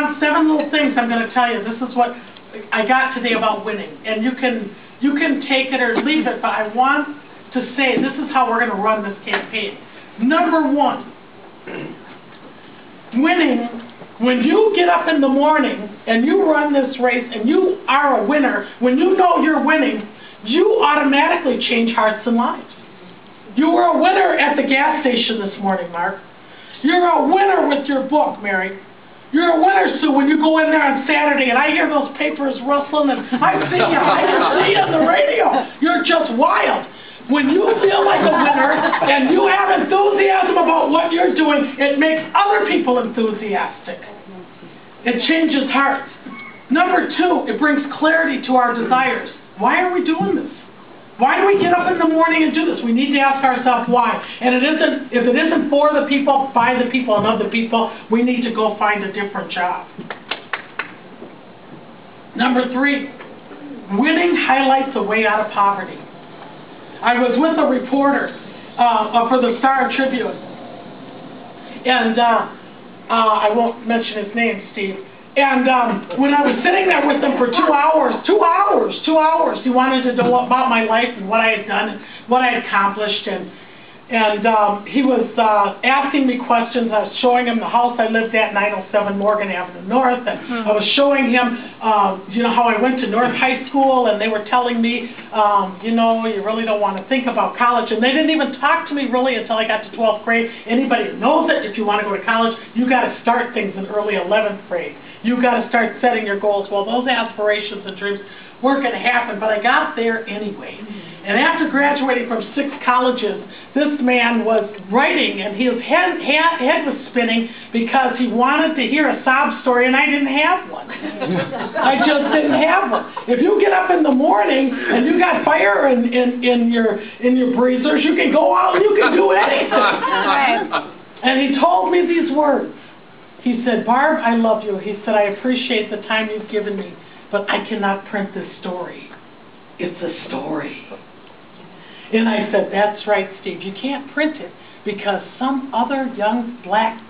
want 7 little things I'm going to tell you. This is what I got today about winning. And you can take it or leave it, but I want to say this is how we're going to run this campaign. Number 1, winning, when you get up in the morning and you run this race and you are a winner, when you know you're winning, you automatically change hearts and lives. You were a winner at the gas station this morning, Mark. You're a winner with your book, Mary. You're a winner, Sue, when you go in there on Saturday and I hear those papers rustling and I see you on the radio. You're just wild. When you feel like a winner and you have enthusiasm about what you're doing, it makes other people enthusiastic. It changes hearts. Number 2, it brings clarity to our desires. Why are we doing this? Why do we get up in the morning and do this? We need to ask ourselves why. And if it isn't for the people, by the people, and of the people, we need to go find a different job. Number 3, winning highlights a way out of poverty. I was with a reporter for the Star Tribune, and I won't mention his name, Steve. And when I was sitting there with him for 2 hours, he wanted to know about my life and what I had done and what I had accomplished. And he was asking me questions. I was showing him the house I lived at, 907 Morgan Avenue North, and I was showing him, you know, how I went to North High School, and they were telling me, you know, you really don't want to think about college. And they didn't even talk to me really until I got to 12th grade. Anybody knows it, if you want to go to college, you got to start things in early 11th grade. You got to start setting your goals. Well, those aspirations and dreams weren't going to happen, but I got there anyway. And after graduating from 6 colleges, this man was writing, and his head was spinning because he wanted to hear a sob story, and I didn't have one. I just didn't have one. If you get up in the morning and you got fire in your breezers, you can go out and you can do anything. And he told me these words. He said, "Barb, I love you." He said, "I appreciate the time you've given me, but I cannot print this story. It's a story." And I said, "That's right, Steve. You can't print it because some other young black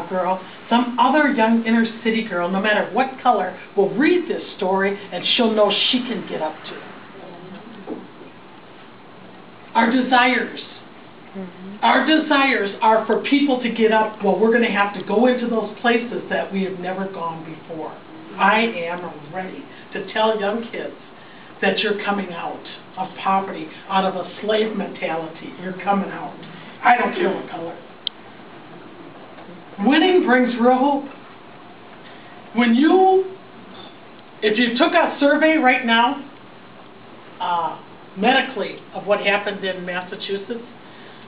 girl, some other young inner city girl, no matter what color, will read this story and she'll know she can get up to it." Our desires. Our desires are for people to get up. Well, we're going to have to go into those places that we have never gone before. I am ready to tell young kids that you're coming out of poverty, out of a slave mentality. You're coming out. I don't care what color. Winning brings real hope. If you took a survey right now, medically, of what happened in Massachusetts,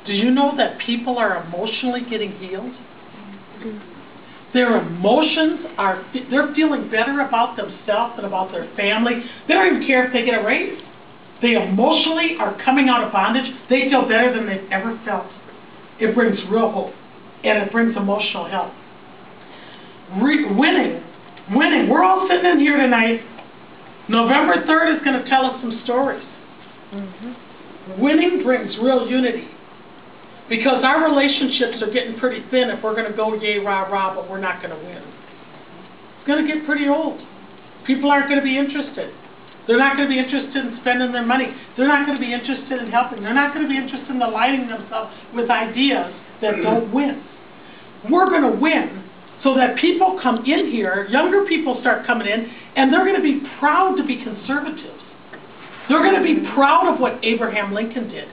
do you know that people are emotionally getting healed? Their emotions they're feeling better about themselves and about their family. They don't even care if they get a raise. They emotionally are coming out of bondage. They feel better than they've ever felt. It brings real hope, and it brings emotional health. Winning. We're all sitting in here tonight. November 3rd is going to tell us some stories. Winning brings real unity. Because our relationships are getting pretty thin if we're going to go yay, rah, rah, but we're not going to win. It's going to get pretty old. People aren't going to be interested. They're not going to be interested in spending their money. They're not going to be interested in helping. They're not going to be interested in aligning themselves with ideas that don't win. We're going to win so that people come in here, younger people start coming in, and they're going to be proud to be conservatives. They're going to be proud of what Abraham Lincoln did.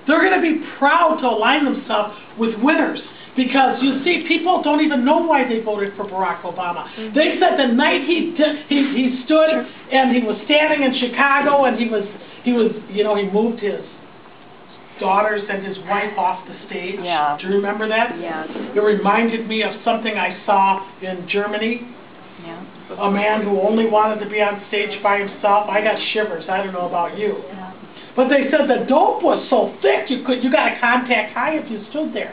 They're going to be proud to align themselves with winners, because you see, people don't even know why they voted for Barack Obama. They said the night he stood and he was standing in Chicago and he moved his daughters and his wife off the stage. Yeah. Do you remember that? Yeah. It reminded me of something I saw in Germany. Yeah. A man who only wanted to be on stage by himself. I got shivers. I don't know about you. Yeah. But they said the dope was so thick you got to contact high if you stood there.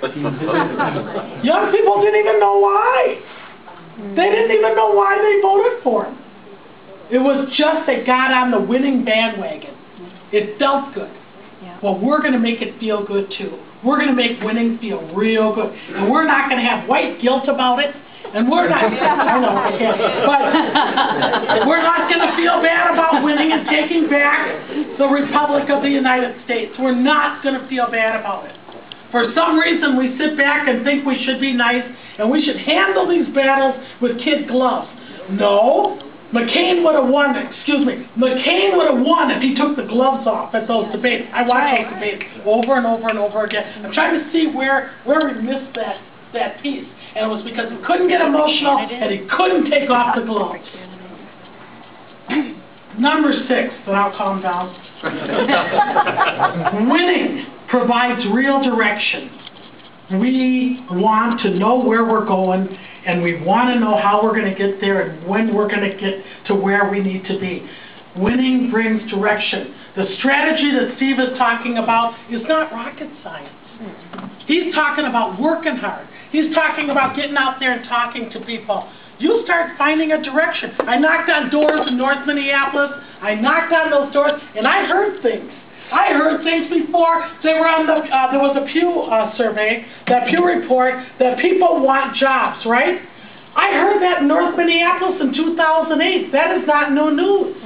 Young people didn't even know why. They didn't even know why they voted for him. It was just they got on the winning bandwagon. It felt good. Yeah. Well, we're going to make it feel good too. We're going to make winning feel real good. And we're not going to have white guilt about it. And we're not, I know, I can't, but we're not going to feel bad about winning and taking back the Republic of the United States. We're not going to feel bad about it. For some reason, we sit back and think we should be nice and we should handle these battles with kid gloves. No, McCain would have won, McCain would have won if he took the gloves off at those debates. I watched those debates over and over and over again. I'm trying to see where we missed that piece. And it was because he couldn't get emotional and he couldn't take off the gloves. Number 6, and I'll calm down. Winning provides real direction. We want to know where we're going, and we want to know how we're going to get there and when we're going to get to where we need to be. Winning brings direction. The strategy that Steve is talking about is not rocket science. He's talking about working hard. He's talking about getting out there and talking to people. You start finding a direction. I knocked on doors in North Minneapolis. I knocked on those doors, and I heard things. I heard things before. They were on the, there was a Pew survey, that Pew report, that people want jobs, right? I heard that in North Minneapolis in 2008. That is not new news.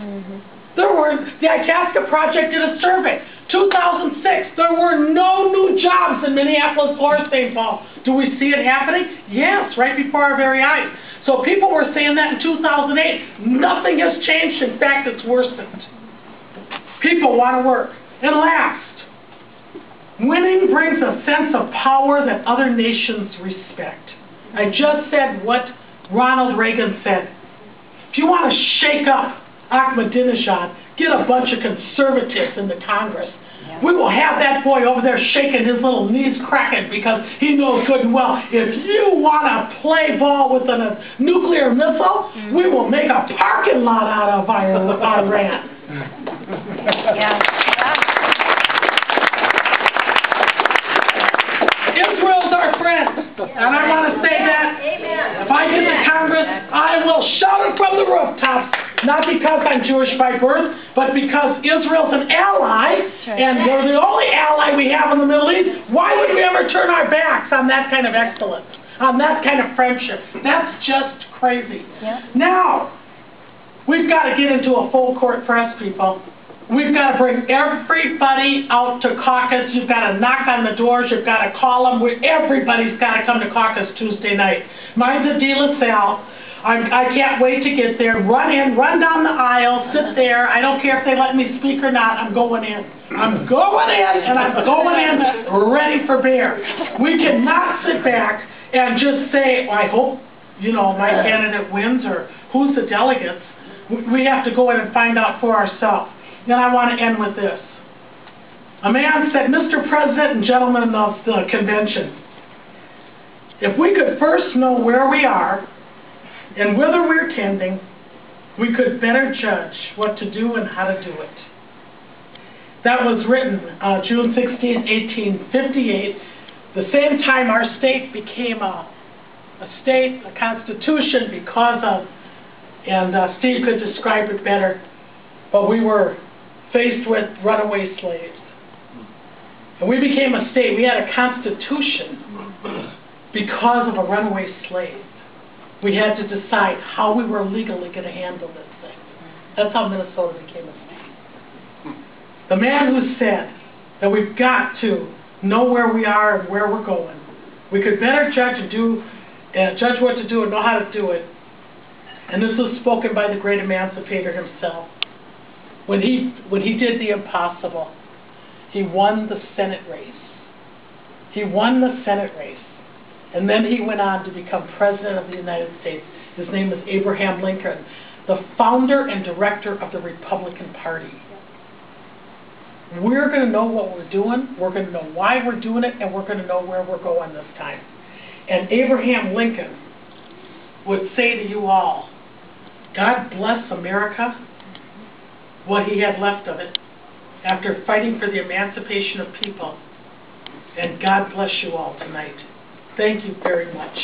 The Itasca Project did a survey. 2006, there were no new jobs in Minneapolis or St. Paul. Do we see it happening? Yes, right before our very eyes. So people were saying that in 2008. Nothing has changed. In fact, it's worsened. People want to work. And last, winning brings a sense of power that other nations respect. I just said what Ronald Reagan said. If you want to shake up Ahmadinejad, get a bunch of conservatives in the Congress. We will have that boy over there shaking his little knees cracking because he knows good and well, if you want to play ball with a nuclear missile, we will make a parking lot out of Iran. Israel's our friend, and I want to say that if I get to Congress, I will shout it from the rooftops. Not because I'm Jewish by birth, but because Israel's an ally, and they're the only ally we have in the Middle East. Why would we ever turn our backs on that kind of excellence, on that kind of friendship? That's just crazy. Now, we've got to get into a full court press, people. We've got to bring everybody out to caucus. You've got to knock on the doors. You've got to call them. Everybody's got to come to caucus Tuesday night. Mine's at De La Salle. I can't wait to get there. Run in, run down the aisle, sit there. I don't care if they let me speak or not. I'm going in. I'm going in, and I'm going in ready for bear. We cannot sit back and just say, I hope, my candidate wins, or who's the delegates. We have to go in and find out for ourselves. And I want to end with this. A man said, Mr. President and gentlemen of the convention, if we could first know where we are and whither we're tending, we could better judge what to do and how to do it. That was written June 16, 1858, the same time our state became a constitution because of, and Steve could describe it better, but we were faced with runaway slaves. And we became a state. We had a constitution because of a runaway slave. We had to decide how we were legally going to handle this thing. That's how Minnesota became a state. The man who said that we've got to know where we are and where we're going. We could better judge what to do and know how to do it. And this was spoken by the great emancipator himself. When he did the impossible, he won the Senate race. He won the Senate race. And then he went on to become President of the United States. His name is Abraham Lincoln, the founder and director of the Republican Party. We're going to know what we're doing, we're going to know why we're doing it, and we're going to know where we're going this time. And Abraham Lincoln would say to you all, God bless America, what he had left of it, after fighting for the emancipation of people. And God bless you all tonight. Thank you very much.